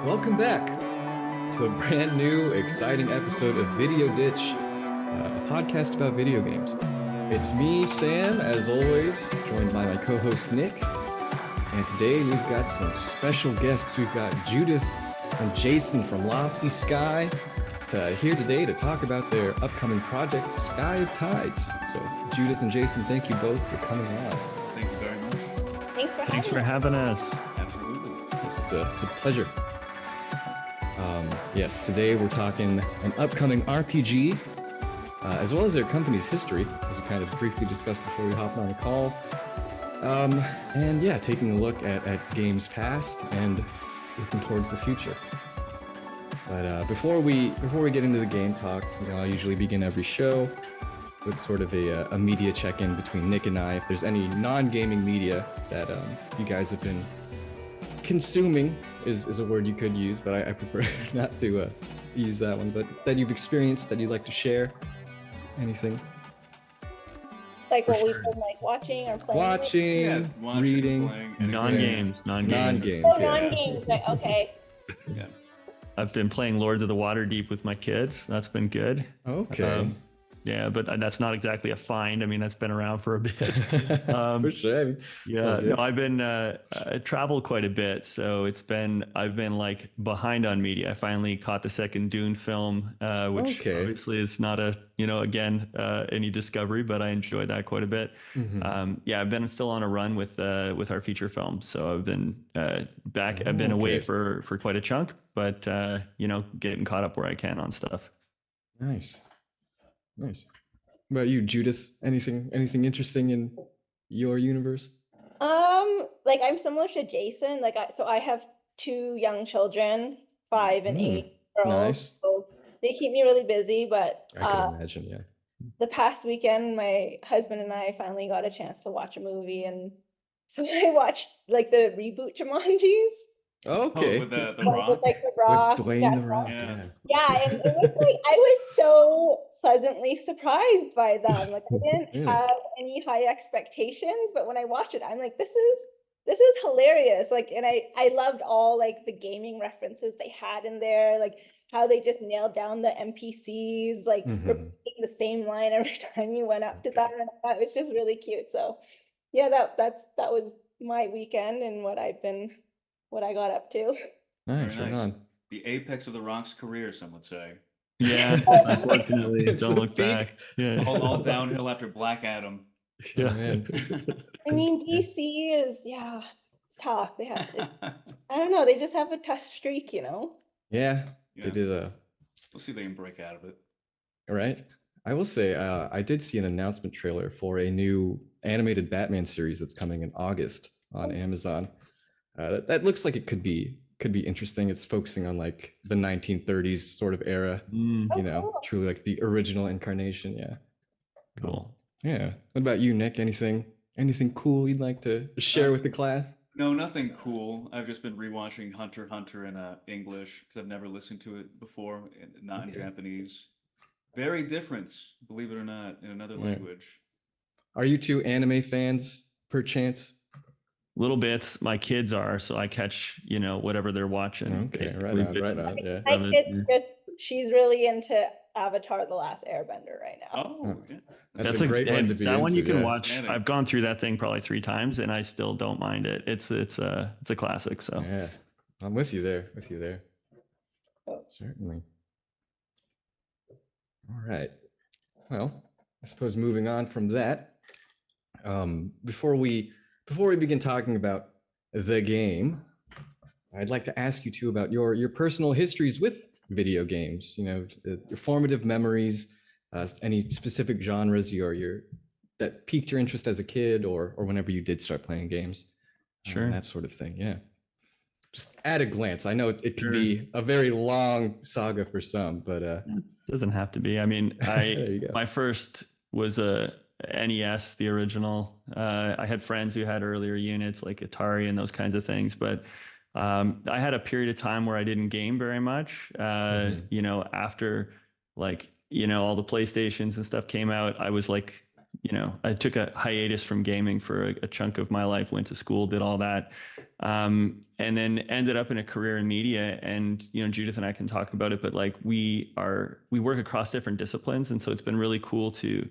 Welcome back to a brand new, exciting episode of Video Ditch, a podcast about video games. It's me, Sam, as always, joined by my co-host Nick. And today we've got some special guests. We've got Judith and Jason from Loftus here today to talk about their upcoming project, Sky of Tides. So, Judith and Jason, thank you both for coming on. Thank you very much. Thanks for having us. Absolutely. It's a pleasure. Yes, today we're talking an upcoming RPG, as well as their company's history, as we kind of briefly discussed before we hopped on the call. And yeah, taking a look at games past and looking towards the future. But before we get into the game talk, I usually begin every show with sort of a media check-in between Nick and I. If there's any non-gaming media that you guys have been consuming is a word you could use, but I prefer not to use that one, but that you've experienced that you'd like to share. Anything? Like what we've been like watching or playing? Watching, reading. playing, Non-games. Non-games, Oh, yeah. non-games. Like, okay. Yeah. I've been playing Lords of the Waterdeep with my kids. That's been good. Okay. Yeah, but that's not exactly a find. I mean, that's been around for a bit. For sure. I mean, Yeah, no, I've been traveled quite a bit, so I've been like behind on media. I finally caught the second Dune film, which obviously is not any discovery, but I enjoyed that quite a bit. Mm-hmm. Yeah, I've been still on a run with our feature film, so I've been back. I've been away for quite a chunk, but getting caught up where I can on stuff. Nice. What about you, Judith? Anything interesting in your universe? Like I'm similar to Jason. Like I have two young children, 5 and 8 girls. Nice. So they keep me really busy. But I can imagine, yeah. the past weekend, my husband and I finally got a chance to watch a movie, and so I watched like the reboot Jumanjis. Okay. With the With, Rock. like The Rock. With Dwayne The Rock, yeah. Yeah, and it was like I was so pleasantly surprised by them. Like I didn't have any high expectations, but when I watched it, I'm like, this is hilarious. Like, and I loved all like the gaming references they had in there, like how they just nailed down the NPCs, like repeating the same line every time you went up to them. And that was just really cute. So yeah, that was my weekend and what I got up to. Nice, Very right nice. on. The apex of the Rock's career, some would say. Yeah, unfortunately, It's don't the look peak. back. Yeah, All downhill after Black Adam. Oh, yeah. man. I mean, DC is, it's tough. They have, I don't know, they just have a tough streak, Yeah, Yeah. they did We'll see if they can break out of it. right. I will say, I did see an announcement trailer for a new animated Batman series that's coming in August on Amazon. That looks like it could be interesting. It's focusing on like the 1930s sort of era, cool. truly like the original incarnation. Yeah. Cool. Yeah. What about you, Nick? Anything cool you'd like to share with the class? No, nothing cool. I've just been rewatching Hunter x Hunter in English because I've never listened to it before, not in Japanese. Very different, believe it or not, in another language. Are you two anime fans, perchance? Little bits. My kids are, so I catch whatever they're watching. Okay, right on. Yeah. My kid she's really into Avatar: The Last Airbender right now. Oh, yeah. That's a great one to be that one into, you can yeah. watch. I've gone through that thing probably 3 times, and I still don't mind it. It's a classic. So Yeah, I'm with you there. Oh. Certainly. All right. Well, I suppose moving on from that, before we begin talking about the game, I'd like to ask you two about your personal histories with video games. Your formative memories, any specific genres that piqued your interest as a kid, or whenever you did start playing games. Sure. That sort of thing. Yeah. Just at a glance. I know it could be a very long saga for some, but doesn't have to be. I mean, there you go. my first was a NES, the original. I had friends who had earlier units like Atari and those kinds of things, but I had a period of time where I didn't game very much. After all the PlayStations and stuff came out, I was like I took a hiatus from gaming for a chunk of my life, went to school, did all that, and then ended up in a career in media. And Judith and I can talk about it, but like we work across different disciplines, and so it's been really cool to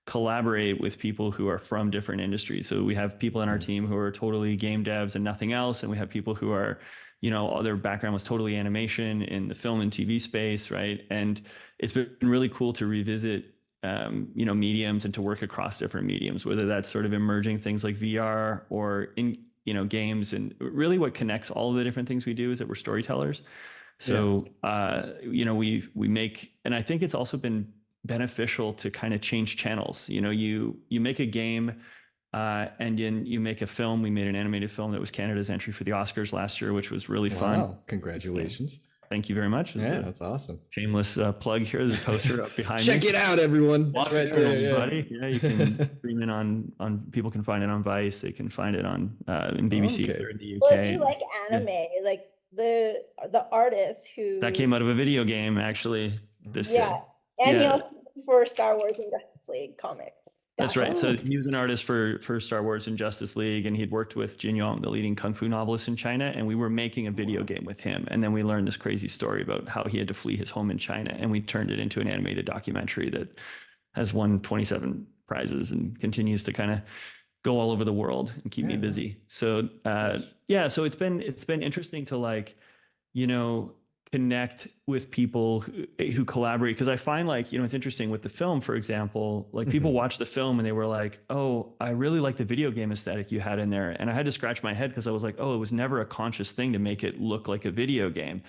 collaborate with people who are from different industries. So we have people in our team who are totally game devs and nothing else, and we have people who are, their background was totally animation in the film and TV space, right? And it's been really cool to revisit mediums and to work across different mediums, whether that's sort of emerging things like VR or in games. And really what connects all of the different things we do is that we're storytellers. So we make, and I think it's also been beneficial to kind of change channels. You make a game and then you make a film. We made an animated film that was Canada's entry for the Oscars last year, which was really fun. Wow, congratulations. Thank you very much. Yeah, that's awesome. Shameless plug here. There's a poster up behind Check me. it out, everyone. Watch it, everybody. Yeah, you can stream it on. People can find it on Vice. They can find it on in BBC if they're in the UK. Well, if you like anime, like the artist who that came out of a video game, actually. And he also for Star Wars and Justice League comics. That's right. So he was an artist for Star Wars and Justice League, and he'd worked with Jin Yong, the leading kung fu novelist in China, and we were making a video game with him. And then we learned this crazy story about how he had to flee his home in China, and we turned it into an animated documentary that has won 27 prizes and continues to kind of go all over the world and keep me busy. So so it's been interesting to connect with people who collaborate, because I find it's interesting with the film, for example, people watch the film and they were like, oh, I really like the video game aesthetic you had in there, and I had to scratch my head because I was like, oh, it was never a conscious thing to make it look like a video game.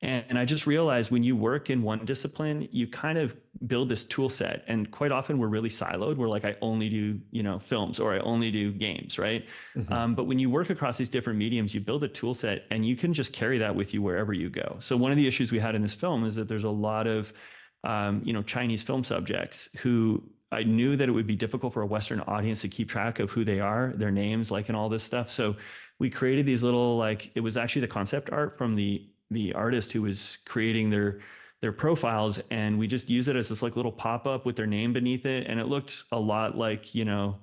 And I just realized when you work in one discipline, you kind of build this tool set. And quite often we're really siloed. We're like, I only do, films, or I only do games, right? But when you work across these different mediums, you build a tool set and you can just carry that with you wherever you go. So one of the issues we had in this film is that there's a lot of, Chinese film subjects who I knew that it would be difficult for a Western audience to keep track of who they are, their names, and all this stuff. So we created these little, it was actually the concept art from the artist who was creating their profiles, and we just use it as this little pop-up with their name beneath it, and it looked a lot like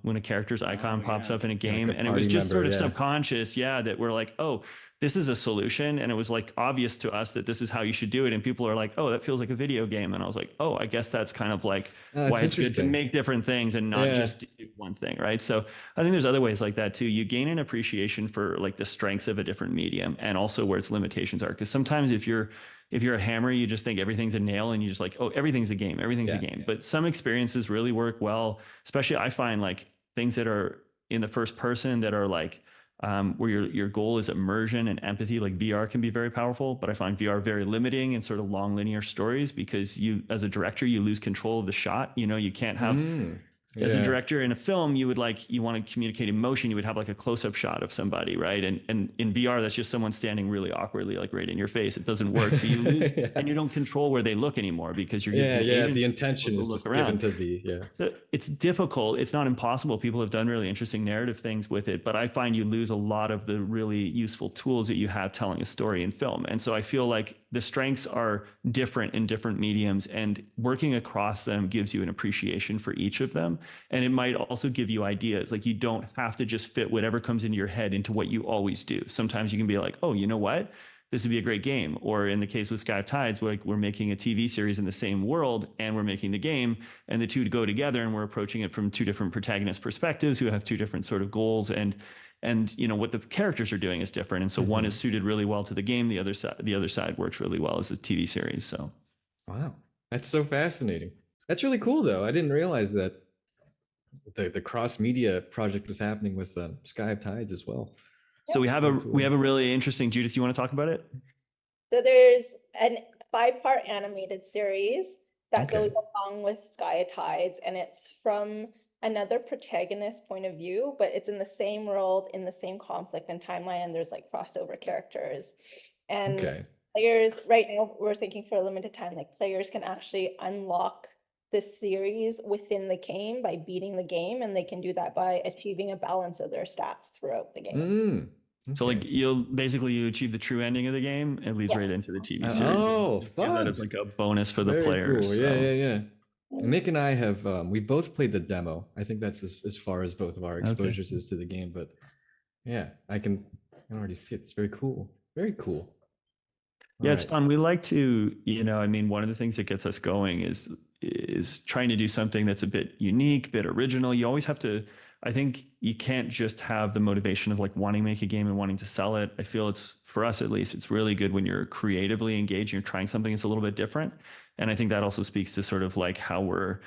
when a character's icon pops up in a game, and it was just sort of subconscious that we're like, oh, this is a solution, and it was obvious to us that this is how you should do it, and people are like, oh, that feels like a video game, and I was like, oh, I guess that's kind of why it's good to make different things and not just do one thing, right? So I think there's other ways like that too. You gain an appreciation for the strengths of a different medium and also where its limitations are, because sometimes if you're a hammer, you just think everything's a nail and you just oh, everything's a game, a game. But some experiences really work well, especially I find things that are in the first person that are where your goal is immersion and empathy. VR can be very powerful, but I find VR very limiting in sort of long linear stories, because you, as a director, you lose control of the shot. You can't have as a director in a film, you would you want to communicate emotion, you would have a close-up shot of somebody, right? And in VR, that's just someone standing really awkwardly, right in your face. It doesn't work. So you lose and you don't control where they look anymore, because you're the intention is just given to the So it's difficult. It's not impossible. People have done really interesting narrative things with it, but I find you lose a lot of the really useful tools that you have telling a story in film. And so I feel like the strengths are different in different mediums, and working across them gives you an appreciation for each of them. And it might also give you ideas. You don't have to just fit whatever comes into your head into what you always do. Sometimes you can be like, oh, you know what? This would be a great game. Or in the case with Sky of Tides, we're making a TV series in the same world, and we're making the game, and the two go together, and we're approaching it from two different protagonist perspectives who have two different sort of goals, and what the characters are doing is different. And so one is suited really well to the game. The other side works really well as a TV series. So, wow, that's so fascinating. That's really cool, though. I didn't realize that the cross media project was happening with Sky of Tides as well. So we have a really interesting. Judith, you want to talk about it? So there's a 5-part animated series that goes along with Sky of Tides, and it's from another protagonist point of view, but it's in the same world, in the same conflict and timeline, and there's crossover characters. And players, right now we're thinking for a limited time, players can actually unlock this series within the game by beating the game, and they can do that by achieving a balance of their stats throughout the game. So you achieve the true ending of the game, and leads right into the TV series. Oh, that is a bonus for the players. Cool. Yeah. Mick and I have we both played the demo. I think that's as far as both of our exposures is to the game. But yeah, I can already see it. It's very cool. Very cool. Yeah, it's fun. We like to, I mean, one of the things that gets us going is trying to do something that's a bit unique, bit original. You always have to, I think you can't just have the motivation of like wanting to make a game and wanting to sell it. I feel it's, for us at least, it's really good when you're creatively engaged, you're trying something that's a little bit different. And I think that also speaks to sort of like how we're,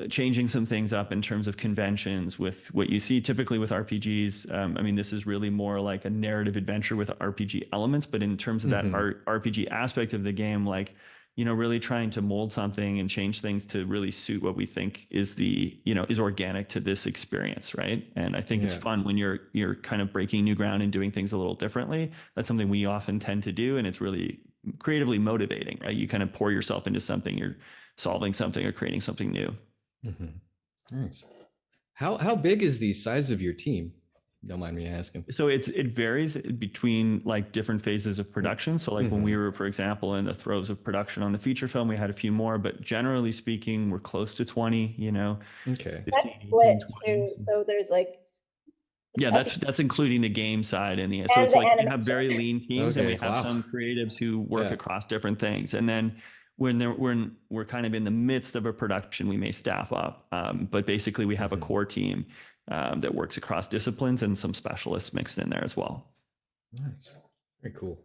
changing some things up in terms of conventions with what you see typically with RPGs. I mean, this is really more like a narrative adventure with RPG elements, but in terms of that RPG aspect of the game, like, really trying to mold something and change things to really suit what we think is is organic to this experience, right? And I think it's fun when you're kind of breaking new ground and doing things a little differently. That's something we often tend to do, and it's really creatively motivating, right? You kind of pour yourself into something, you're solving something or creating something new. Nice. How big is the size of your team? Don't mind me asking. So it varies between like different phases of production. So like when we were, for example, in the throes of production on the feature film, we had a few more, but generally speaking, we're close to 20, Okay. 15, that's split 18, too. So there's like, yeah, that's including the game side and so it's like we have very lean teams, and we have some creatives who work across different things. And then when we're kind of in the midst of a production, we may staff up. But basically we have a core team that works across disciplines and some specialists mixed in there as well. Nice. Very cool.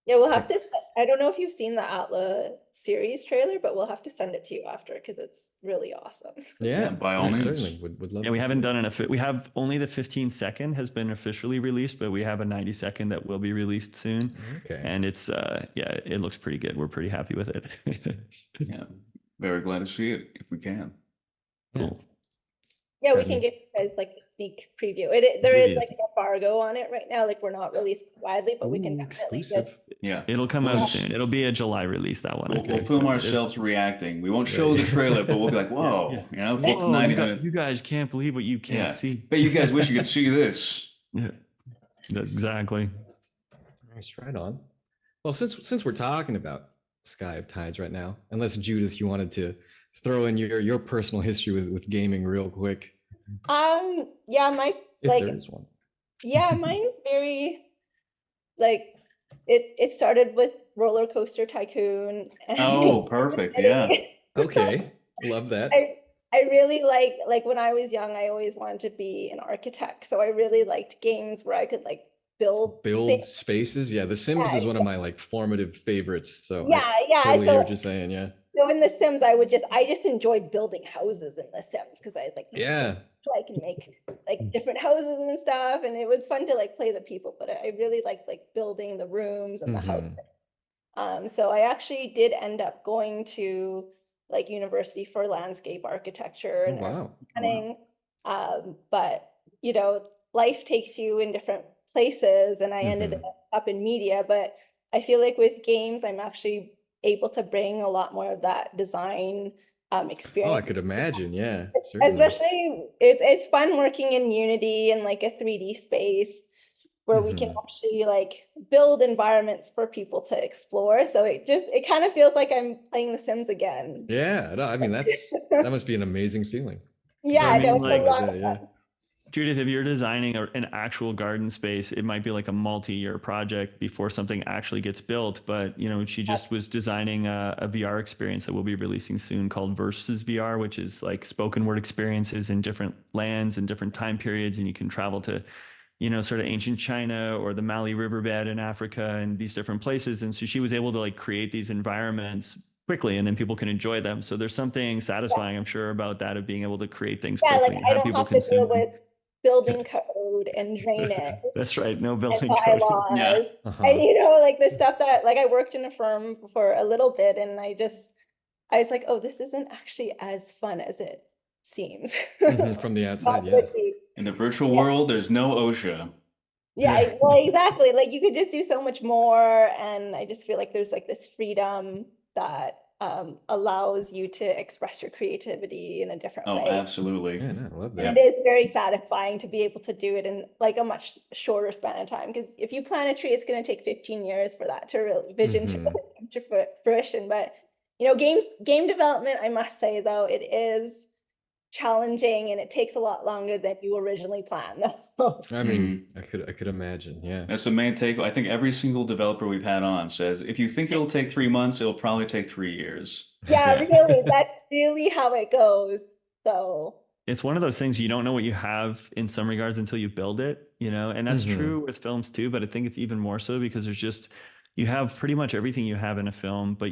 Yeah, we'll have to, I don't know if you've seen the Atla series trailer, but we'll have to send it to you after because it's really awesome. Yeah, by all means. Certainly would love to. We haven't done we have only the 15-second has been officially released, but we have a 90-second that will be released soon. Okay. And it's, it looks pretty good. We're pretty happy with it. Yeah, very glad to see it if we can. Cool. Yeah, we can give you guys like a sneak preview. There is like an embargo on it right now. Like we're not released widely, but we can definitely It'll come out soon. It'll be a July release, that one. We'll film ourselves reacting. We won't show the trailer, but we'll be like, whoa, full 90 minutes. You guys can't believe what you can't see. But you guys wish you could see this. Yeah, exactly. Nice, right on. Well, since we're talking about Sky of Tides right now, unless Judith, you wanted to throw in your personal history with gaming real quick. Yeah, if there is one. Yeah, mine's very like it started with Roller Coaster Tycoon. Oh, perfect. Yeah. Okay. Love that. I really like when I was young, I always wanted to be an architect. So I really liked games where I could like build spaces. Yeah, The Sims is one of my like formative favorites. So yeah. I totally hear what you're saying. Yeah. So in The Sims, I just enjoyed building houses in The Sims because I was like, so I can make like different houses and stuff, and it was fun to like play the people. But I really liked like building the rooms and the houses. So I actually did end up going to like university for landscape architecture and planning. But life takes you in different places, and I ended up in media. But I feel like with games, I'm actually able to bring a lot more of that design experience. Oh, I could imagine. Yeah, certainly. Especially it's fun working in Unity and like a 3D space where we can actually like build environments for people to explore. So it kind of feels like I'm playing The Sims again. Yeah, no, I mean that must be an amazing feeling. Yeah, I know, it's a lot of fun. Judith, if you're designing an actual garden space, it might be like a multi-year project before something actually gets built. But, she just was designing a VR experience that we'll be releasing soon called Versus VR, which is like spoken word experiences in different lands and different time periods. And you can travel to, sort of ancient China or the Mali riverbed in Africa and these different places. And so she was able to like create these environments quickly, and then people can enjoy them. So there's something satisfying, I'm sure, about that, of being able to create things quickly and have people consume them. Building code and drainage. That's right. No building code. Yeah. And like the stuff that like I worked in a firm for a little bit, and I was like, oh, this isn't actually as fun as it seems. From the outside, yeah. In the virtual world, there's no OSHA. Yeah, well, exactly. Like you could just do so much more, and I just feel like there's like this freedom that allows you to express your creativity in a different way. Oh, absolutely. Yeah, no, I love that. And it is very satisfying to be able to do it in like a much shorter span of time. Because if you plant a tree, it's going to take 15 years for that to vision to come to fruition. But game development, I must say though, it is challenging and it takes a lot longer than you originally planned. I mean, I could imagine. Yeah. That's the main take. I think every single developer we've had on says, if you think it'll take 3 months, it'll probably take 3 years. Yeah, really. That's really how it goes. So it's one of those things you don't know what you have in some regards until you build it, and that's true with films too, but I think it's even more so because you have pretty much everything you have in a film, but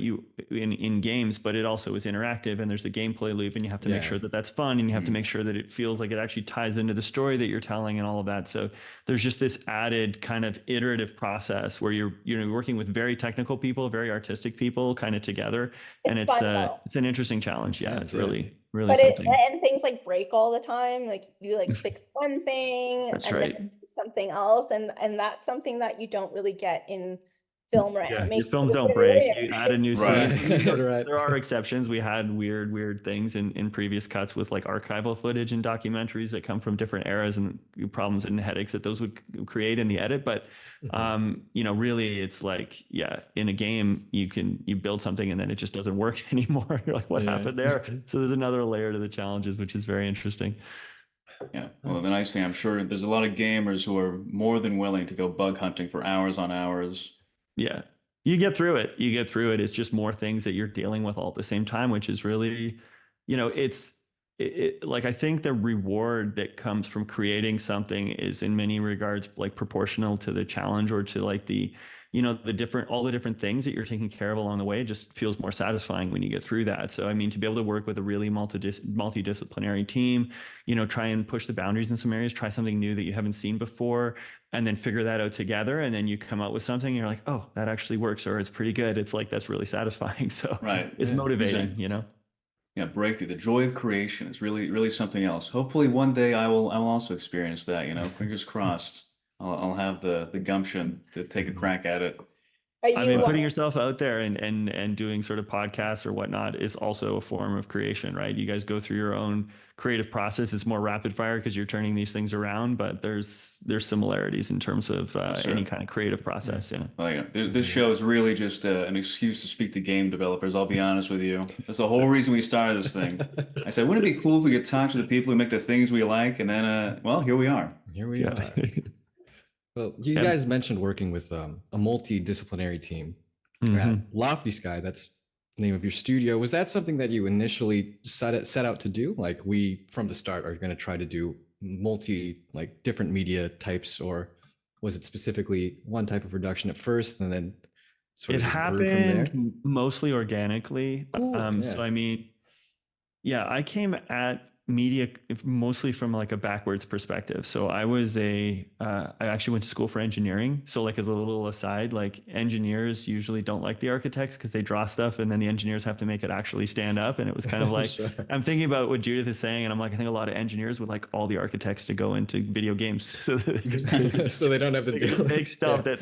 in games, but it also is interactive and there's the gameplay loop and you have to make sure that that's fun and you have to make sure that it feels like it actually ties into the story that you're telling and all of that. So there's just this added kind of iterative process where you're working with very technical people, very artistic people kind of together. And it's an interesting challenge. Yeah, it's really something. And things like break all the time. Like you fix one thing that's and right. then something else. And that's something that you don't really get in film, right? Yeah, your films don't break. You add a new scene. There are exceptions. We had weird things in previous cuts with like archival footage and documentaries that come from different eras and problems and headaches that those would create in the edit. But really it's like, in a game you build something and then it just doesn't work anymore. You're like, what happened there? So there's another layer to the challenges, which is very interesting. Yeah. Well, the nice thing, I'm sure there's a lot of gamers who are more than willing to go bug hunting for hours on hours. Yeah, you get through it. It's just more things that you're dealing with all at the same time, which is really, like, I think the reward that comes from creating something is in many regards like proportional to the challenge or to like all the different things that you're taking care of along the way. It just feels more satisfying when you get through that. So, I mean, to be able to work with a really multidisciplinary team, try and push the boundaries in some areas, try something new that you haven't seen before, and then figure that out together. And then you come out with something and you're like, oh, that actually works, or it's pretty good. It's like, that's really satisfying. So it's motivating, Yeah, breakthrough. The joy of creation is really, really something else. Hopefully one day I'll also experience that, fingers crossed. I'll have the gumption to take a crack at it. I mean, putting yourself out there and doing sort of podcasts or whatnot is also a form of creation, right? You guys go through your own creative process. It's more rapid fire because you're turning these things around, but there's similarities in terms of any kind of creative process. Well, this show is really just an excuse to speak to game developers. I'll be honest with you. That's the whole reason we started this thing. I said, wouldn't it be cool if we could talk to the people who make the things we like? And then, here we are. Here we are. Well, you guys mentioned working with a multidisciplinary team at Lofty Sky. That's the name of your studio. Was that something that you initially set out to do? Like, we from the start are going to try to do different media types, or was it specifically one type of production at first and then sort of just grew from there? Mostly organically. Cool. So I mean, I came at media mostly from like a backwards perspective. So I actually went to school for engineering. So like, as a little aside, like, engineers usually don't like the architects because they draw stuff and then the engineers have to make it actually stand up. And it was kind of like, sure. I'm thinking about what Judith is saying, and I'm like, I think a lot of engineers would like all the architects to go into video games so they don't have to just make stuff that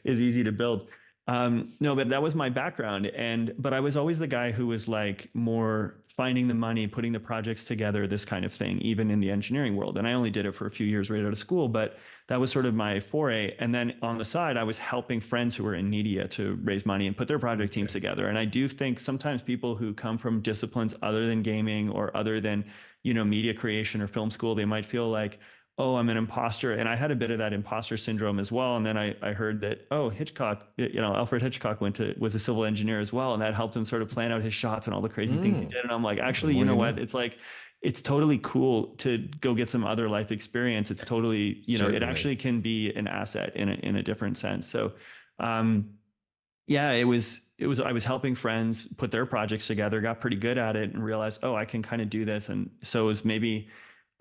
is easy to build. No, but that was my background. But I was always the guy who was like more finding the money, putting the projects together, this kind of thing, even in the engineering world. And I only did it for a few years right out of school, but that was sort of my foray. And then on the side, I was helping friends who were in media to raise money and put their project teams together. And I do think sometimes people who come from disciplines other than gaming or other than, media creation or film school, they might feel like, oh, I'm an imposter. And I had a bit of that imposter syndrome as well. And then I heard that, Hitchcock, Alfred Hitchcock was a civil engineer as well. And that helped him sort of plan out his shots and all the crazy things he did. And I'm like, actually, you know what? It's like, it's totally cool to go get some other life experience. It's totally, it actually can be an asset in a different sense. So, I was helping friends put their projects together, got pretty good at it, and realized, I can kind of do this. And so it was maybe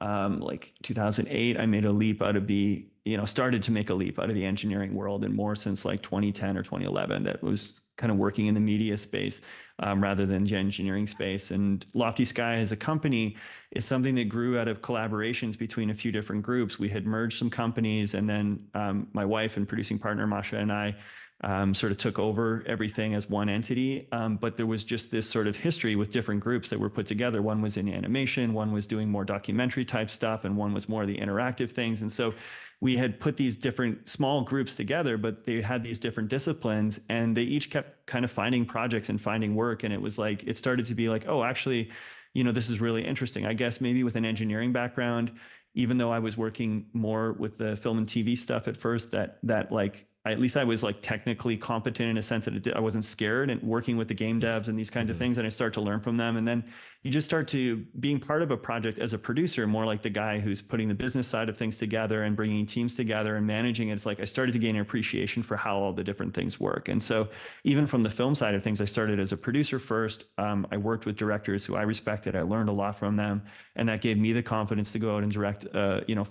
like 2008, I made a leap out of started to make a leap out of the engineering world, and more since like 2010 or 2011, that was kind of working in the media space rather than the engineering space. And Lofty Sky as a company is something that grew out of collaborations between a few different groups. We had merged some companies, and then my wife and producing partner, Masha, and I sort of took over everything as one entity. But there was just this sort of history with different groups that were put together. One was in animation, one was doing more documentary type stuff, and one was more of the interactive things. And so we had put these different small groups together, but they had these different disciplines, and they each kept kind of finding projects and finding work. And it was like, it started to be like, oh, actually, this is really interesting. I guess maybe with an engineering background, even though I was working more with the film and TV stuff at first, that like, at least I was like technically competent in a sense that I wasn't scared, and working with the game devs and these kinds of things. And I start to learn from them. And then you just start to being part of a project as a producer, more like the guy who's putting the business side of things together and bringing teams together and managing it. It's like I started to gain an appreciation for how all the different things work. And so even from the film side of things, I started as a producer first. I worked with directors who I respected. I learned a lot from them. And that gave me the confidence to go out and direct,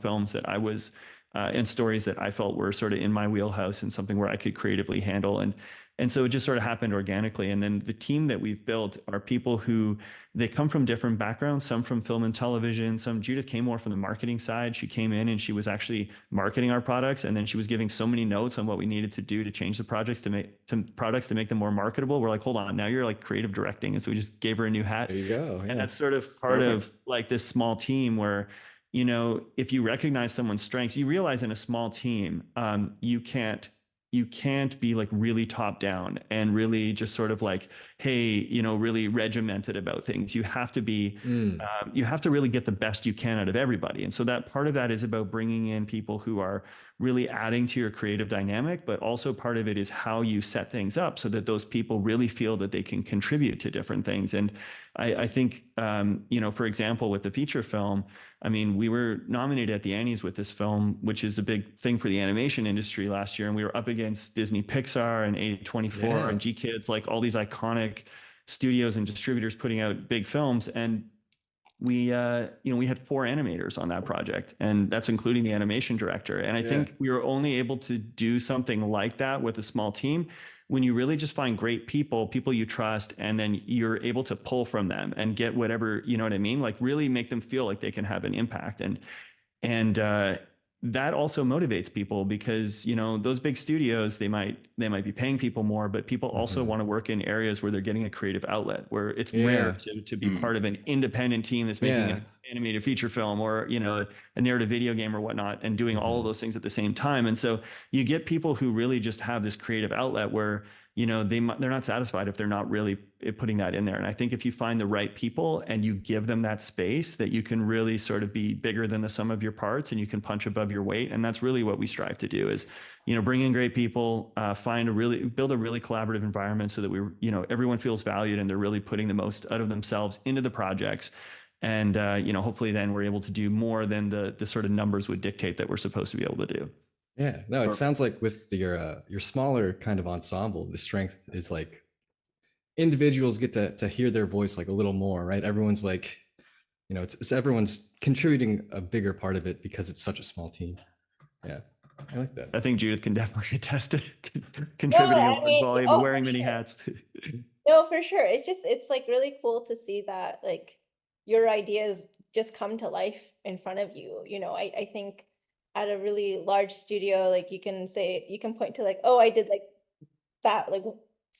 films that I was and stories that I felt were sort of in my wheelhouse and something where I could creatively handle. And so it just sort of happened organically. And then the team that we've built are people who, they come from different backgrounds, some from film and television, Judith came more from the marketing side. She came in and she was actually marketing our products. And then she was giving so many notes on what we needed to do to change the projects to make them more marketable. We're like, hold on, now you're like creative directing. And so we just gave her a new hat. There you go. Yeah. And that's sort of part of like this small team where, if you recognize someone's strengths, you realize in a small team, you can't be like really top down and really just sort of like, hey, really regimented about things. You have to be, you have to really get the best you can out of everybody. And so that part of that is about bringing in people who are really adding to your creative dynamic, but also part of it is how you set things up so that those people really feel that they can contribute to different things. And I think, for example, with the feature film, I mean, we were nominated at the Annies with this film, which is a big thing for the animation industry last year. And we were up against Disney Pixar and A24 and G-Kids, like all these iconic studios and distributors putting out big films. And we had 4 animators on that project, and that's including the animation director. And I think we were only able to do something like that with a small team when you really just find great people you trust, and then you're able to pull from them and get whatever, you know what I mean? Like really make them feel like they can have an impact. And that also motivates people because, those big studios, they might be paying people more, but people also want to work in areas where they're getting a creative outlet, where it's rare to be part of an independent team that's making an animated feature film or, a narrative video game or whatnot, and doing all of those things at the same time. And so you get people who really just have this creative outlet where, they're not satisfied if they're not really putting that in there. And I think if you find the right people and you give them that space, that you can really sort of be bigger than the sum of your parts and you can punch above your weight. And that's really what we strive to do is, bring in great people, build a really collaborative environment so that everyone feels valued and they're really putting the most out of themselves into the projects. And, hopefully then we're able to do more than the sort of numbers would dictate that we're supposed to be able to do. Yeah, no, it sounds like with your smaller kind of ensemble, the strength is like individuals get to hear their voice like a little more, right? Everyone's like, it's everyone's contributing a bigger part of it because it's such a small team. Yeah, I like that. I think Judith can definitely attest to contributing a large volume and wearing many hats. No, for sure. It's like really cool to see that like your ideas just come to life in front of you. I think at a really large studio, like you can point to like, oh, I did like that, like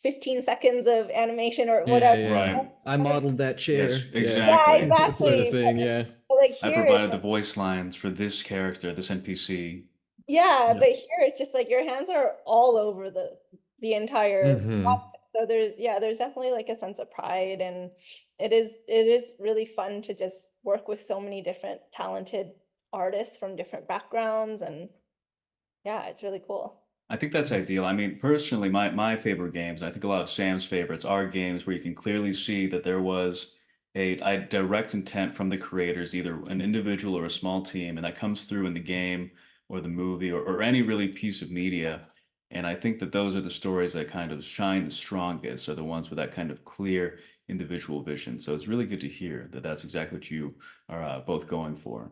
15 seconds of animation or whatever. Right. I modeled that chair. Yes, exactly. Yeah, exactly. Sort of thing, yeah. Like I provided the voice lines for this character, this NPC. Yeah, but here it's just like your hands are all over the entire project. So there's definitely like a sense of pride, and it is really fun to just work with so many different talented artists from different backgrounds, and yeah, it's really cool. I think that's ideal. I mean, personally, my favorite games, I think a lot of Sam's favorites, are games where you can clearly see that there was a direct intent from the creators, either an individual or a small team, and that comes through in the game or the movie or any really piece of media. And I think that those are the stories that kind of shine the strongest, are the ones with that kind of clear individual vision. So it's really good to hear that that's exactly what you are both going for.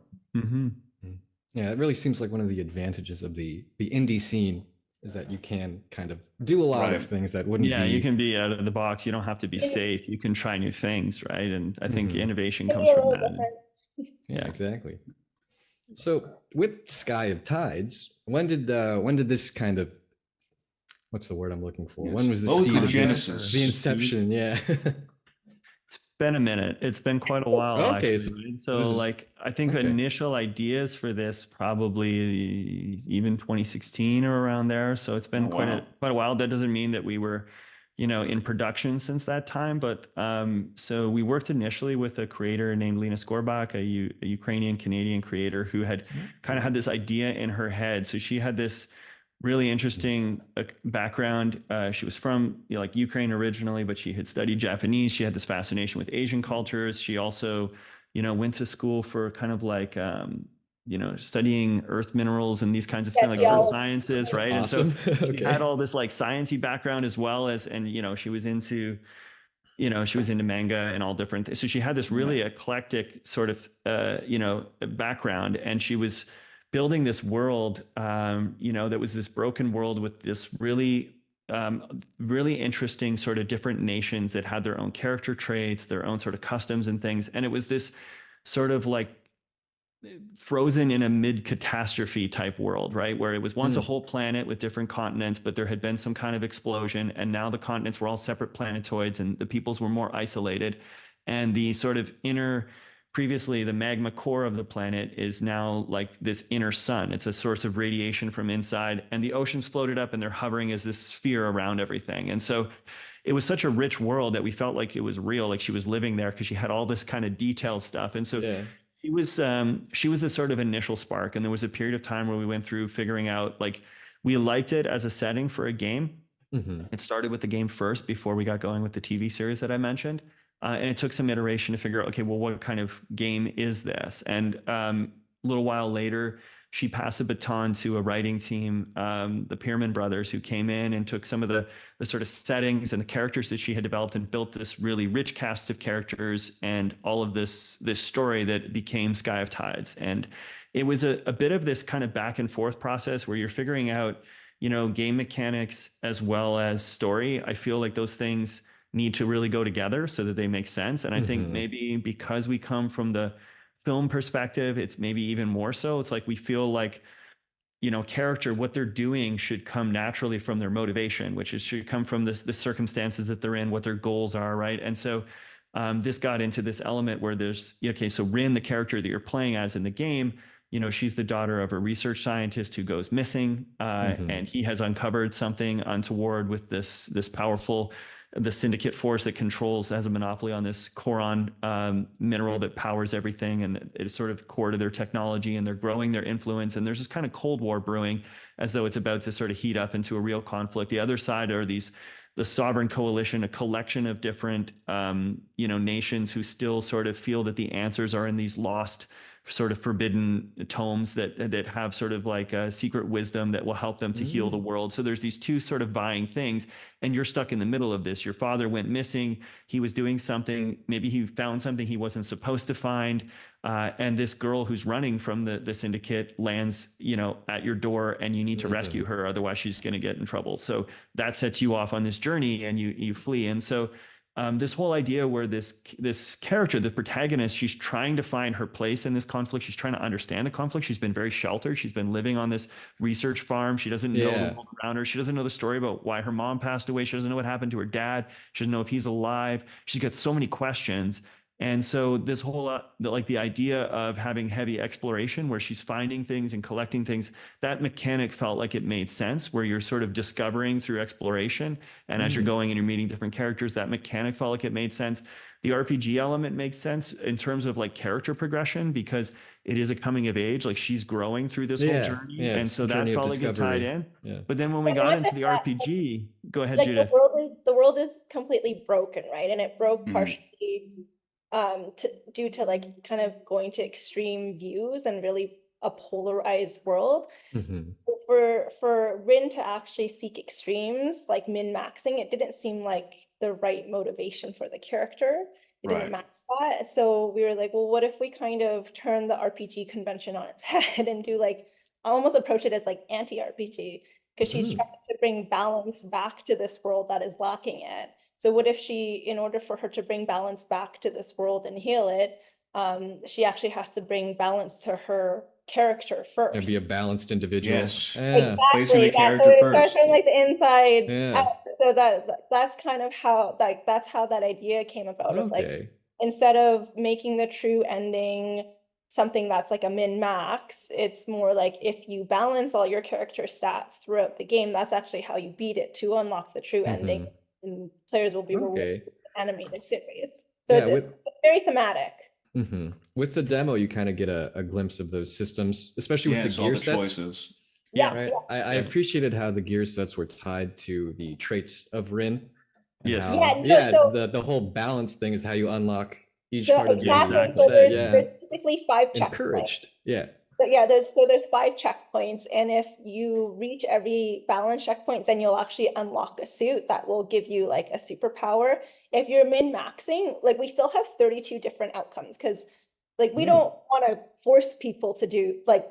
Yeah, it really seems like one of the advantages of the indie scene is that you can kind of do a lot of things that wouldn't be. Yeah, you can be out of the box. You don't have to be safe. You can try new things, right? And I think innovation comes from that. Yeah, exactly. So with Sky of Tides, when did this kind of what's the word I'm looking for? Yes. When was the What was seed the of this? genesis? The inception, yeah. It's been a minute. It's been quite a while, Okay, actually. so Right? this So is like, I think okay. initial ideas for this probably even 2016 or around there. So it's been quite a while. That doesn't mean that we were, you know, in production since that time. But so we worked initially with a creator named Lena Skorbach, a Ukrainian Canadian creator who had kind of had this idea in her head. So she had this really interesting background. She was from, you know, like Ukraine originally, but she had studied Japanese. She had this fascination with Asian cultures. She also, you know, went to school for kind of like, you know, studying earth minerals and these kinds of things, like earth sciences, right? Awesome. And so Okay. she had all this like sciencey background as well as, and you know, she was into, you know, she was into manga and all different things. So she had this really eclectic sort of, you know, background, and she was building this world, you know, that was this broken world with this really, really interesting sort of different nations that had their own character traits, their own sort of customs and things. And it was this sort of like frozen in a mid-catastrophe type world, right? Where it was once a whole planet with different continents, but there had been some kind of explosion, and now the continents were all separate planetoids, and the peoples were more isolated. And the sort of previously the magma core of the planet is now like this inner sun. It's a source of radiation from inside, and the oceans floated up and they're hovering as this sphere around everything. And so it was such a rich world that we felt like it was real, like she was living there, because she had all this kind of detailed stuff. And so she was the sort of initial spark, and there was a period of time where we went through figuring out, like, we liked it as a setting for a game. It started with the game first before we got going with the TV series that I mentioned, and it took some iteration to figure out, okay, well, what kind of game is this? And a little while later, she passed the baton to a writing team, the Pierman brothers, who came in and took some of the sort of settings and the characters that she had developed and built this really rich cast of characters and all of this story that became Sky of Tides. And it was a bit of this kind of back and forth process where you're figuring out, you know, game mechanics as well as story. I feel like those things need to really go together so that they make sense. And I think maybe because we come from the film perspective, it's maybe even more so. It's like we feel like, you know, character, what they're doing should come naturally from their motivation, which is should come from the circumstances that they're in, what their goals are, right? And so this got into this element where there's, okay, so Rin, the character that you're playing as in the game, you know, she's the daughter of a research scientist who goes missing, and he has uncovered something untoward with this powerful, the syndicate force that has a monopoly on this Coron mineral that powers everything, and it is sort of core to their technology, and they're growing their influence, and there's this kind of Cold War brewing as though it's about to sort of heat up into a real conflict. The other side are the Sovereign Coalition, a collection of different you know, nations who still sort of feel that the answers are in these lost, sort of forbidden tomes that have sort of like a secret wisdom that will help them to heal the world. So there's these two sort of vying things, and you're stuck in the middle of this. Your father went missing. He was doing something. Maybe he found something he wasn't supposed to find. And this girl who's running from the syndicate lands, you know, at your door, and you need to rescue her. Otherwise she's going to get in trouble. So that sets you off on this journey, and you flee. And so this whole idea where this character, the protagonist, she's trying to find her place in this conflict. She's trying to understand the conflict. She's been very sheltered. She's been living on this research farm. She doesn't know the world around her. She doesn't know the story about why her mom passed away. She doesn't know what happened to her dad. She doesn't know if he's alive. She's got so many questions. And so this whole the idea of having heavy exploration where she's finding things and collecting things, that mechanic felt like it made sense, where you're sort of discovering through exploration, and as you're going and you're meeting different characters, that mechanic felt like it made sense. The RPG element makes sense in terms of like character progression, because it is a coming of age, like she's growing through this whole journey, and so that felt like it tied in. But then when we got into the RPG, go ahead, like Judith. The world is completely broken, right? And it broke partially due to like kind of going to extreme views and really a polarized world. For Rin to actually seek extremes, like min-maxing, it didn't seem like the right motivation for the character. It didn't match that. So we were like, well, what if we kind of turn the RPG convention on its head and do like, I almost approach it as like anti-RPG, because she's trying to bring balance back to this world that is lacking it. So what if she, in order for her to bring balance back to this world and heal it, she actually has to bring balance to her character first. And be a balanced individual. Yes. Yeah. Placing the Yeah, character so it starts first. from like the inside Yeah. out. So that's kind of how, like, that's how that idea came about of like, Okay. instead of making the true ending something that's like a min-max, it's more like if you balance all your character stats throughout the game, that's actually how you beat it to unlock the true ending, and players will be rewarded with the animated series. So it's very thematic. With the demo, you kind of get a glimpse of those systems, especially with the gear sets. Choices. Yeah, right. I appreciated how the gear sets were tied to the traits of Rin. Yes. The whole balance thing is how you unlock each part of the set. So there's basically 5 checkpoints. Encouraged. Yeah. But yeah, there's 5 checkpoints, and if you reach every balance checkpoint, then you'll actually unlock a suit that will give you like a superpower. If you're min-maxing, like we still have 32 different outcomes, because like we don't want to force people to do like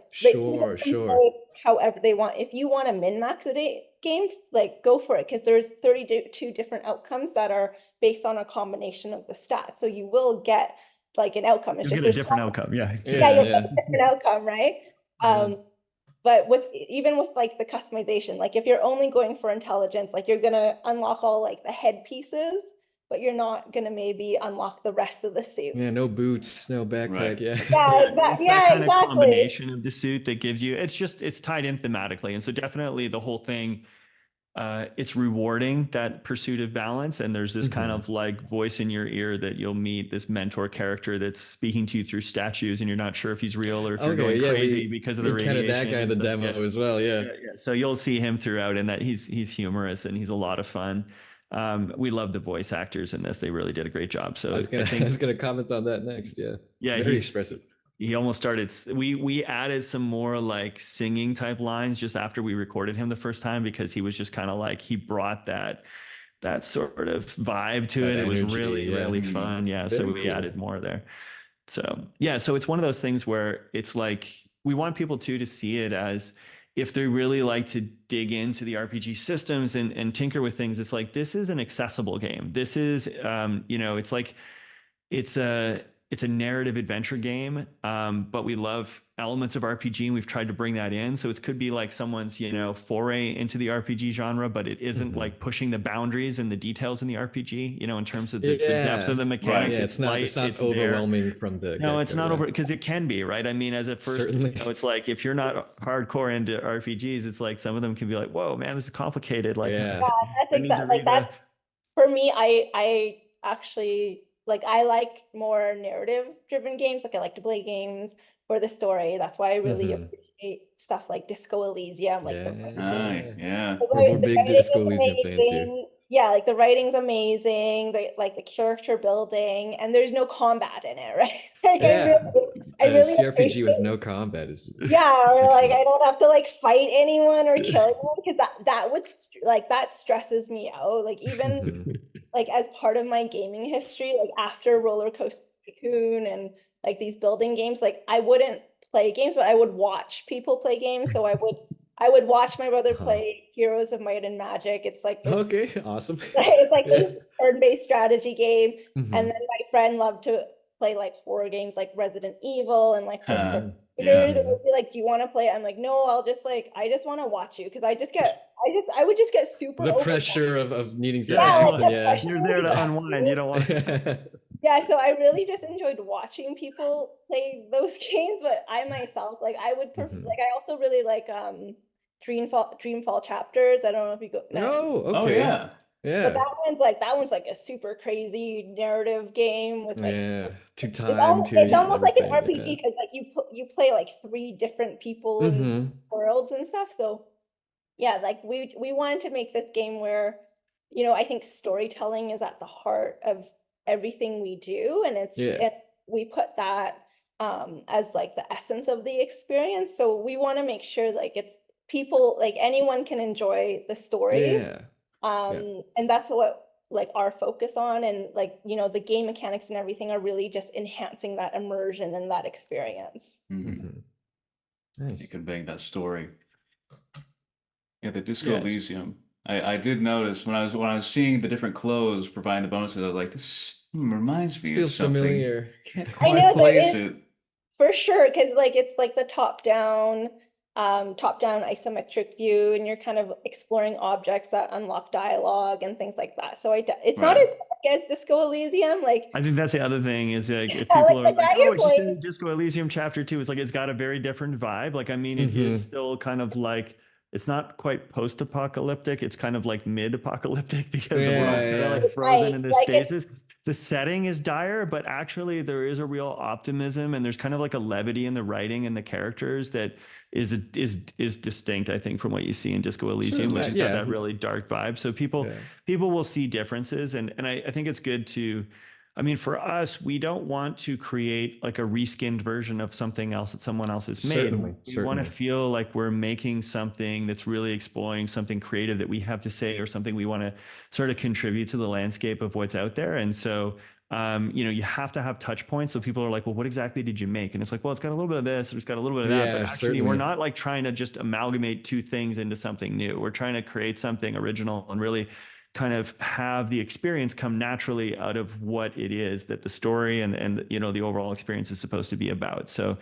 however they want. If you want to min-max a game, like go for it, because there's 32 different outcomes that are based on a combination of the stats. So you will get like an outcome. It's just a different outcome. You'll get a different outcome, right? But even with like the customization, like if you're only going for intelligence, like you're gonna unlock all like the head pieces, but you're not gonna maybe unlock the rest of the suit. Yeah, no boots, no backpack. It's that kind of combination of the suit that gives you. It's tied in thematically, and so definitely the whole thing. It's rewarding, that pursuit of balance, and there's this kind of like voice in your ear that you'll meet this mentor character that's speaking to you through statues, and you're not sure if he's real or if you're going crazy because of the radiation. Kind of that guy in the demo as well, So you'll see him throughout, and that he's humorous and he's a lot of fun. We love the voice actors in this; they really did a great job. So I was gonna comment on that next. Very expressive. He almost started. We added some more like singing type lines just after we recorded him the first time, because he was just kind of like, he brought that sort of vibe to it. It was really fun. So we added more there. So so it's one of those things where it's like we want people to see it as, if they really like to dig into the RPG systems and tinker with things, it's like, this is an accessible game. This is it's like it's a narrative adventure game, but we love elements of RPG, and we've tried to bring that in. So it could be like someone's, foray into the RPG genre, but it isn't like pushing the boundaries and the details in the RPG, in terms of the depth of the mechanics. It's not overwhelming from the No, it's not over, because it can be, right? I mean, as a first, it's like, if you're not hardcore into RPGs, it's like some of them can be like, whoa, man, this is complicated. Like, that's like that. For me, I actually, like, I like more narrative driven games. Like I like to play games for the story. That's why I really appreciate stuff like Disco Elysium. Like we're big Disco Elysium fans too. Yeah, like the writing's amazing. Like the character building, and there's no combat in it, right? Like I really CRPG with no combat is or like I don't have to like fight anyone or kill anyone, because that stresses me out. Like even like as part of my gaming history, like after Roller Coaster Tycoon and like these building games, like I wouldn't play games, but I would watch people play games. So I would watch my brother play Heroes of Might and Magic. It's like this, awesome. It's like this turn-based strategy game. And then my friend loved to play like horror games like Resident Evil and like first person shooters. And they'd be like, do you want to play? I'm like, no, I just want to watch you, because I would just get super the pressure of needing to you're there to unwind. You don't want so I really just enjoyed watching people play those games, but I myself, like I would prefer, like I also really like Dreamfall Chapters. I don't know if you go. But that one's like a super crazy narrative game with like it's almost like an RPG, because like you play like 3 different people in worlds and stuff. So like we wanted to make this game where, I think storytelling is at the heart of everything we do, and we put that as like the essence of the experience. So we want to make sure like it's people, like anyone can enjoy the story. And that's what like our focus on, and like the game mechanics and everything are really just enhancing that immersion and that experience. Nice. You can bang that story. The Disco Elysium. I did notice when I was seeing the different clothes providing the bonuses, I was like, this reminds me of something. Feels familiar. Can't quite place it. For sure, because like it's like the top down isometric view, and you're kind of exploring objects that unlock dialogue and things like that. So it's not Right. as dark as Disco Elysium. Like I think that's the other thing is like if yeah, people like are the guy like, oh, you're it's just playing. in Disco Elysium Chapter 2. It's like it's got a very different vibe. Like, I mean, it is still kind of like it's not quite post-apocalyptic. It's kind of like mid-apocalyptic because the world's kind of like frozen in this Like it's stasis. The setting is dire, but actually there is a real optimism and there's kind of like a levity in the writing and the characters that is distinct, I think, from what you see in Disco Elysium, which has got that really dark vibe. So people will see differences, and I think it's good to. I mean, for us, we don't want to create like a reskinned version of something else that someone else has made. We want to feel like we're making something that's really exploring something creative that we have to say, or something we want to sort of contribute to the landscape of what's out there. And so, you have to have touch points. So people are like, well, what exactly did you make? And it's like, well, it's got a little bit of this, it's got a little bit of that. But actually, we're not like trying to just amalgamate two things into something new. We're trying to create something original and really kind of have the experience come naturally out of what it is that the story and the overall experience is supposed to be about. So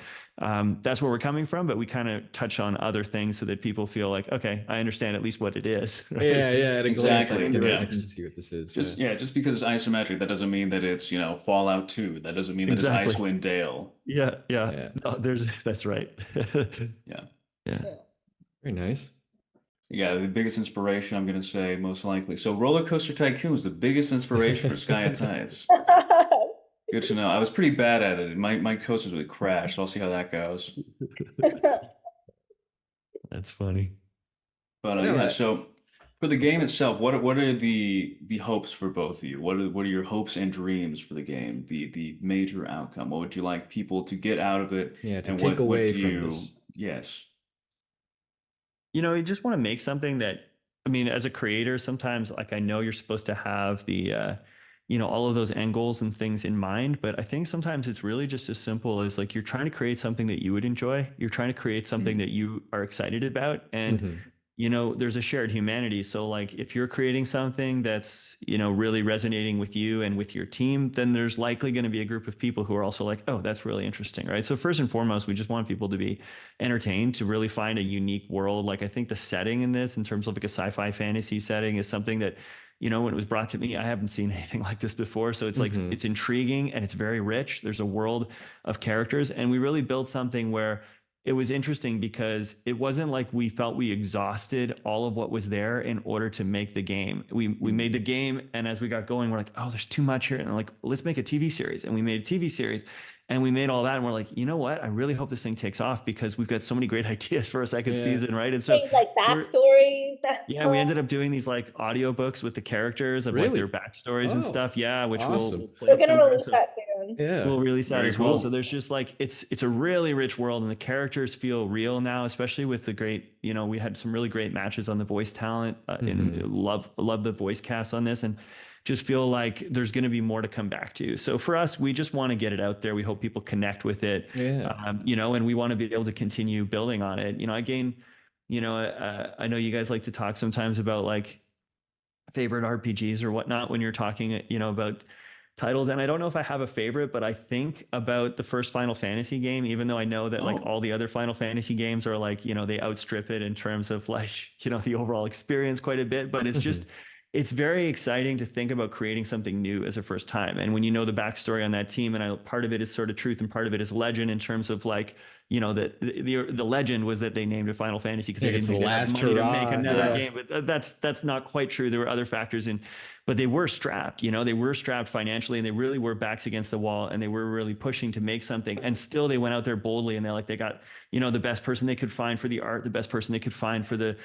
that's where we're coming from, but we kind of touch on other things so that people feel like, okay, I understand at least what it is. Right? Yeah, exactly. I can see what this is. Just because it's isometric, that doesn't mean that it's Fallout 2. That doesn't mean that it's Icewind Dale. Yeah. No, that's right. Yeah. Very nice. Yeah, the biggest inspiration, I'm going to say, most likely. So Roller Coaster Tycoon was the biggest inspiration for Sky at Tides. Good to know. I was pretty bad at it. My coasters would crash. So I'll see how that goes. That's funny. But so for the game itself, what are the hopes for both of you? What are your hopes and dreams for the game? The major outcome. What would you like people to get out of it? Yeah, to take away from this. Yes. You just want to make something that, I mean, as a creator, sometimes like I know you're supposed to have the, all of those end goals and things in mind, but I think sometimes it's really just as simple as like you're trying to create something that you would enjoy. You're trying to create something that you are excited about, and there's a shared humanity. So like if you're creating something that's, really resonating with you and with your team, then there's likely going to be a group of people who are also like, oh, that's really interesting, right? So first and foremost, we just want people to be entertained, to really find a unique world. Like I think the setting in this, in terms of like a sci-fi fantasy setting, is something that, when it was brought to me, I haven't seen anything like this before. So it's like, it's intriguing and it's very rich. There's a world of characters, and we really built something where it was interesting because it wasn't like we felt we exhausted all of what was there in order to make the game. We made the game, and as we got going, we're like, oh, there's too much here. And we're like, let's make a TV series. And we made a TV series. And we made all that, and we're like, you know what? I really hope this thing takes off because we've got so many great ideas for a second season, right? And so like backstories. Yeah, we ended up doing these like audiobooks with the characters of like their backstories and stuff. Yeah, which we'll play. We're gonna release that soon. Yeah, we'll release that as well. So there's just like it's a really rich world, and the characters feel real now, especially with the great. We had some really great matches on the voice talent, and love the voice cast on this, and just feel like there's going to be more to come back to. So for us, we just want to get it out there. We hope people connect with it, and we want to be able to continue building on it. I know you guys like to talk sometimes about like favorite RPGs or whatnot when you're talking, about titles. And I don't know if I have a favorite, but I think about the first Final Fantasy game, even though I know that like all the other Final Fantasy games are like, they outstrip it in terms of like, the overall experience quite a bit, but it's just, it's very exciting to think about creating something new as a first time. And when you know the backstory on that team, and part of it is sort of truth and part of it is legend in terms of like, the legend was that they named it Final Fantasy because they didn't think they had money to make another game. But that's not quite true. There were other factors but they were strapped, they were strapped financially, and they really were backs against the wall, and they were really pushing to make something. And still they went out there boldly, and they got, the best person they could find for the art, the best person they could find for the,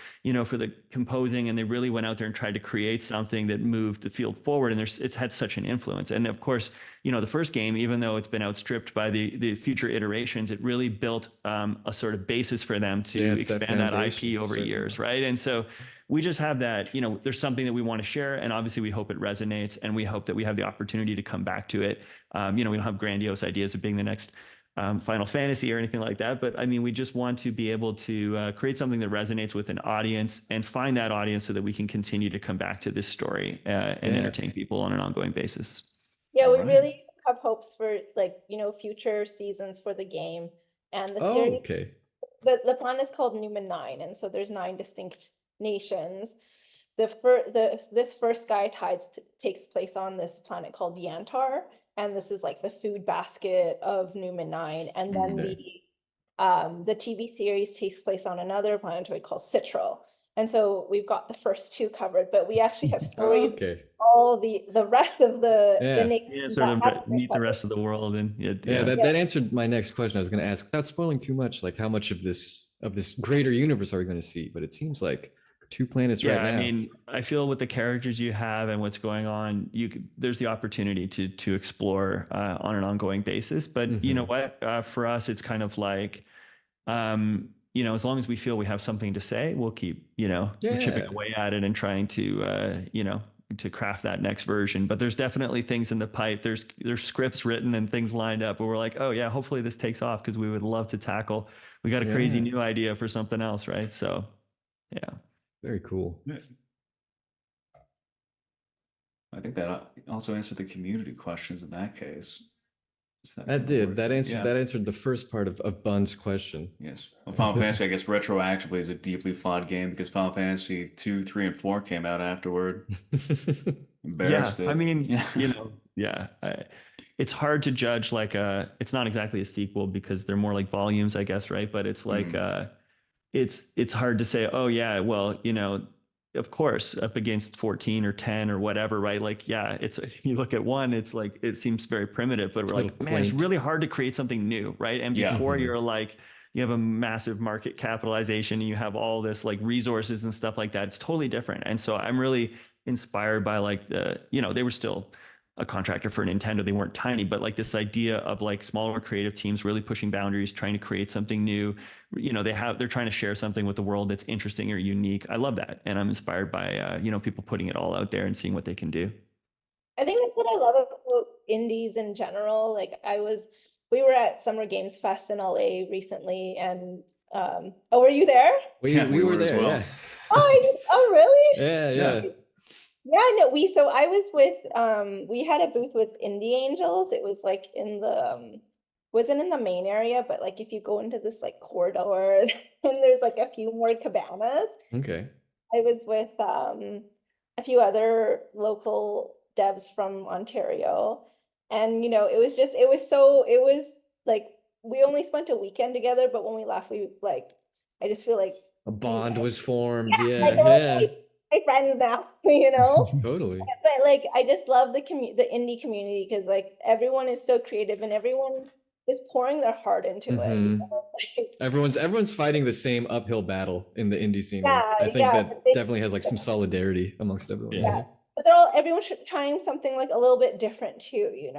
for the composing. And they really went out there and tried to create something that moved the field forward. And it's had such an influence. And of course, the first game, even though it's been outstripped by the future iterations, it really built a sort of basis for them to expand that IP over years, right? And so we just have that, there's something that we want to share, and obviously we hope it resonates, and we hope that we have the opportunity to come back to it. We don't have grandiose ideas of being the next Final Fantasy or anything like that, but I mean, we just want to be able to create something that resonates with an audience and find that audience so that we can continue to come back to this story and entertain people on an ongoing basis. Yeah, we really have hopes for like, future seasons for the game. And the Oh, series, okay. the planet is called Newman 9, and so there's 9 distinct nations. This first Sky Tides takes place on this planet called Yantar, and this is like the food basket of Newman 9. And then the TV series takes place on another planetoid called Citral. And so we've got the first 2 covered, but we actually have stories all the rest of the nations sort of meet the rest of the world. And that answered my next question. I was going to ask, without spoiling too much, like how much of this greater universe are we going to see? But it seems like 2 planets right now. I mean, I feel with the characters you have and what's going on, there's the opportunity to explore on an ongoing basis. But you know what, for us, it's kind of like, as long as we feel we have something to say, we'll keep, chipping away at it and trying to, to craft that next version. But there's definitely things in the pipe. There's scripts written and things lined up where we're like, oh yeah, hopefully this takes off, because we would love to tackle. We got a crazy new idea for something else, right? So, yeah. Very cool. I think that also answered the community questions in that case. That did. That answered the first part of Bun's question. Yes. Well, Final Fantasy, I guess, retroactively is a deeply flawed game because Final Fantasy 2, 3, and 4 came out afterward. Embarrassed. I mean, it's hard to judge like it's not exactly a sequel because they're more like volumes, I guess, right? But it's like it's hard to say, oh yeah, well, of course, up against 14 or 10 or whatever, right? Like, yeah, you look at 1, it's like, it seems very primitive, but we're like, man, it's really hard to create something new, right? And before you're like, you have a massive market capitalization and you have all this like resources and stuff like that. It's totally different. And so I'm really inspired by like they were still a contractor for Nintendo. They weren't tiny, but like this idea of like smaller creative teams really pushing boundaries, trying to create something new. They're trying to share something with the world that's interesting or unique. I love that. And I'm inspired by, people putting it all out there and seeing what they can do. I think that's what I love about indies in general. Like we were at Summer Games Fest in LA recently, and were you there? We were there, well. yeah. Oh, really? Yeah. Yeah, no, I was with, we had a booth with Indie Angels. It was like wasn't in the main area, but like if you go into this like corridor and there's like a few more cabanas. Okay. I was with a few other local devs from Ontario. And it was like we only spent a weekend together, but when we left, I just feel like a bond was formed. My friends now, Totally. But like I just love the indie community because like everyone is so creative and everyone is pouring their heart into it. Everyone's fighting the same uphill battle in the indie scene. Yeah, I think that definitely has like some solidarity amongst everyone. Yeah. But everyone's trying something like a little bit different too,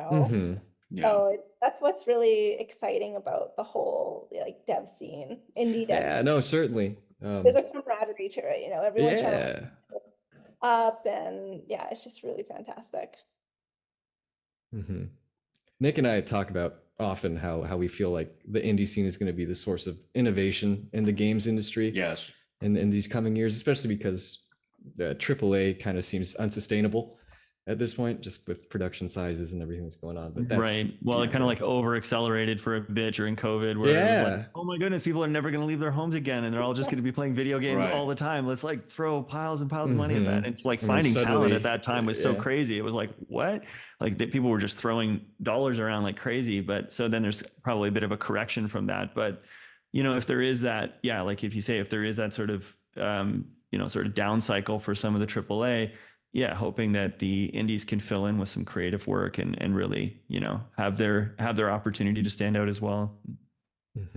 So that's what's really exciting about the whole like dev scene, indie dev. Yeah, no, certainly. There's a camaraderie to it, everyone's trying to up, and it's just really fantastic. Nick and I talk about often how we feel like the indie scene is going to be the source of innovation in the games industry. Yes. In these coming years, especially because the AAA kind of seems unsustainable at this point, just with production sizes and everything that's going on. But right. Well, it kind of like over accelerated for a bit during COVID, where it was like, oh my goodness, people are never going to leave their homes again, and they're all just going to be playing video games all the time. Let's like throw piles and piles of money at that. And it's like finding talent at that time was so crazy. It was like, what? Like people were just throwing dollars around like crazy. But so then there's probably a bit of a correction from that. But if there is that, like if you say if there is that sort of sort of down cycle for some of the AAA. Hoping that the indies can fill in with some creative work and really, have their opportunity to stand out as well.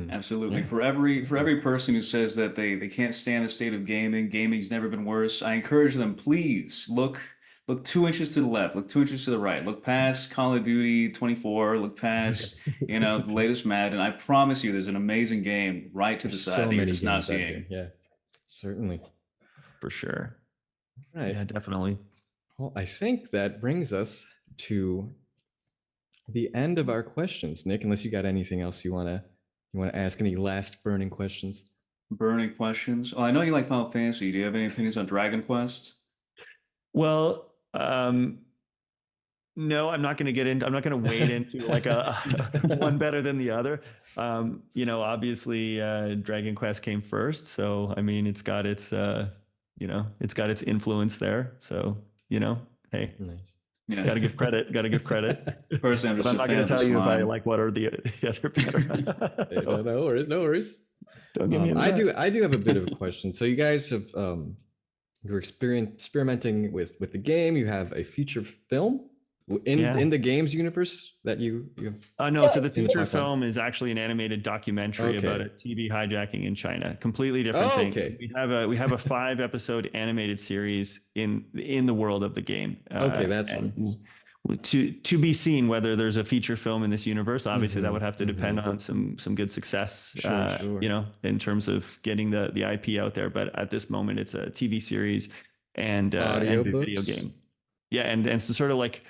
Absolutely. For every person who says that they can't stand the state of gaming's never been worse, I encourage them, please look 2 inches to the left, look 2 inches to the right, look past Call of Duty 24, look past, the latest Madden. I promise you there's an amazing game right to the side that you're just not seeing. Yeah, certainly. For sure. Right. Yeah, definitely. Well, I think that brings us to the end of our questions, Nick, unless you got anything else you want to ask, any last burning questions? Burning questions? Oh, I know you like Final Fantasy. Do you have any opinions on Dragon Quest? Well, No, I'm not going to get into. I'm not going to wade into like a one better than the other. You know, obviously, Dragon Quest came first, so I mean, it's got its, you know, it's got its influence there. So, you know, hey, Nice. Yeah. Got to give credit. Got to give credit. Personally, but I'm not going to tell you if I like what are the other better. Hey, no worries, no worries. Don't give me I do have a bit of a question. So you guys have you're experimenting with the game. You have a feature film in the game's universe that you no, so the feature film is actually an animated documentary about a TV hijacking in China. Completely different thing. Okay. We have a 5-episode animated series in the world of the game. Okay, that's to be seen whether there's a feature film in this universe. Obviously, that would have to depend on some good success, sure. you know, in terms of getting the IP out there. But at this moment, it's a TV series and a video game. Yeah, and so sort of like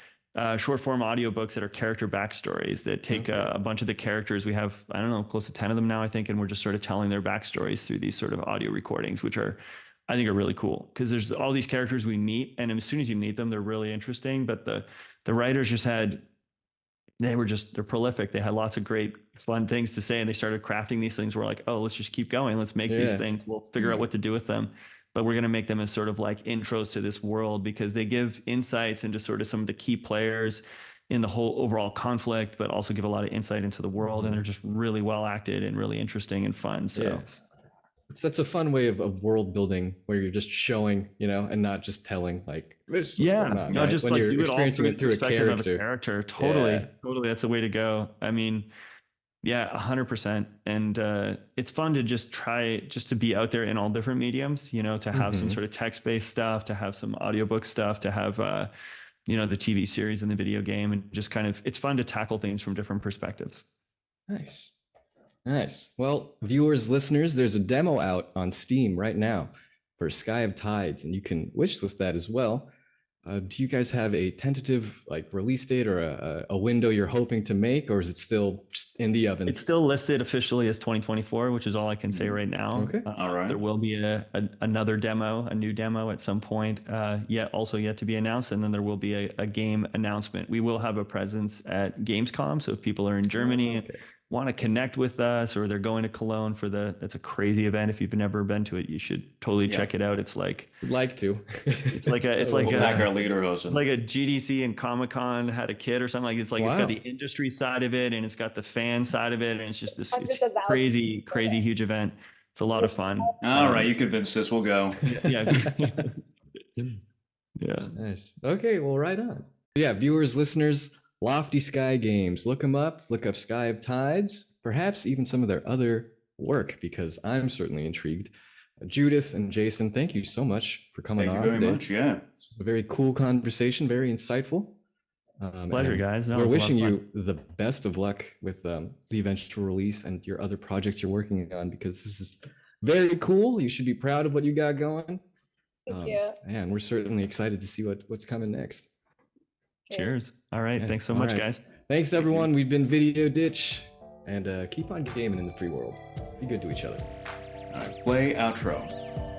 short form audiobooks that are character backstories that take a bunch of the characters. We have, I don't know, close to 10 of them now, I think, and we're just sort of telling their backstories through these sort of audio recordings, which I think are really cool because there's all these characters we meet, and as soon as you meet them, they're really interesting. But the writers they're prolific. They had lots of great fun things to say, and they started crafting these things. We're like, oh, let's just keep going. Let's make these things. We'll figure out what to do with them. But we're going to make them as sort of like intros to this world because they give insights into sort of some of the key players in the whole overall conflict, but also give a lot of insight into the world. And they're just really well acted and really interesting and fun. So that's a fun way of world building where you're just showing, you know, and not just telling like this. No, just when like you're experiencing it through a character. Totally. That's the way to go. I mean, 100%. And it's fun to just to be out there in all different mediums, you know, to have some sort of text-based stuff, to have some audiobook stuff, to have, you know, the TV series and the video game, and just kind of, it's fun to tackle things from different perspectives. Nice. Well, viewers, listeners, there's a demo out on Steam right now for Sky of Tides, and you can wishlist that as well. Do you guys have a tentative like release date or a window you're hoping to make, or is it still just in the oven? It's still listed officially as 2024, which is all I can say right now. Okay. All right. There will be another demo, a new demo at some point, yet to be announced, and then there will be a game announcement. We will have a presence at Gamescom, so if people are in Germany, want to connect with us, or they're going to Cologne that's a crazy event. If you've never been to it, you should totally check it out. It's like, would like to. It's like a GDC and Comic-Con had a kid or something. Like it's like, it's got the industry side of it, and it's got the fan side of it. And it's just this crazy huge event. It's a lot of fun. All right. You convinced us. We'll go. Yeah. Nice. Okay. Well, right on. Yeah. Viewers, listeners, Lofty Sky Games. Look them up. Look up Sky of Tides. Perhaps even some of their other work, because I'm certainly intrigued. Judith and Jason, thank you so much for coming on today. Thank you very much. Yeah. It was a very cool conversation, very insightful. Pleasure, guys. We're wishing you the best of luck with the eventual release and your other projects you're working on, because this is very cool. You should be proud of what you got going. Thank you. And we're certainly excited to see what's coming next. Cheers. All right. Thanks so much, guys. Thanks, everyone. We've been Video Ditch, and keep on gaming in the free world. Be good to each other. All right. Play outro.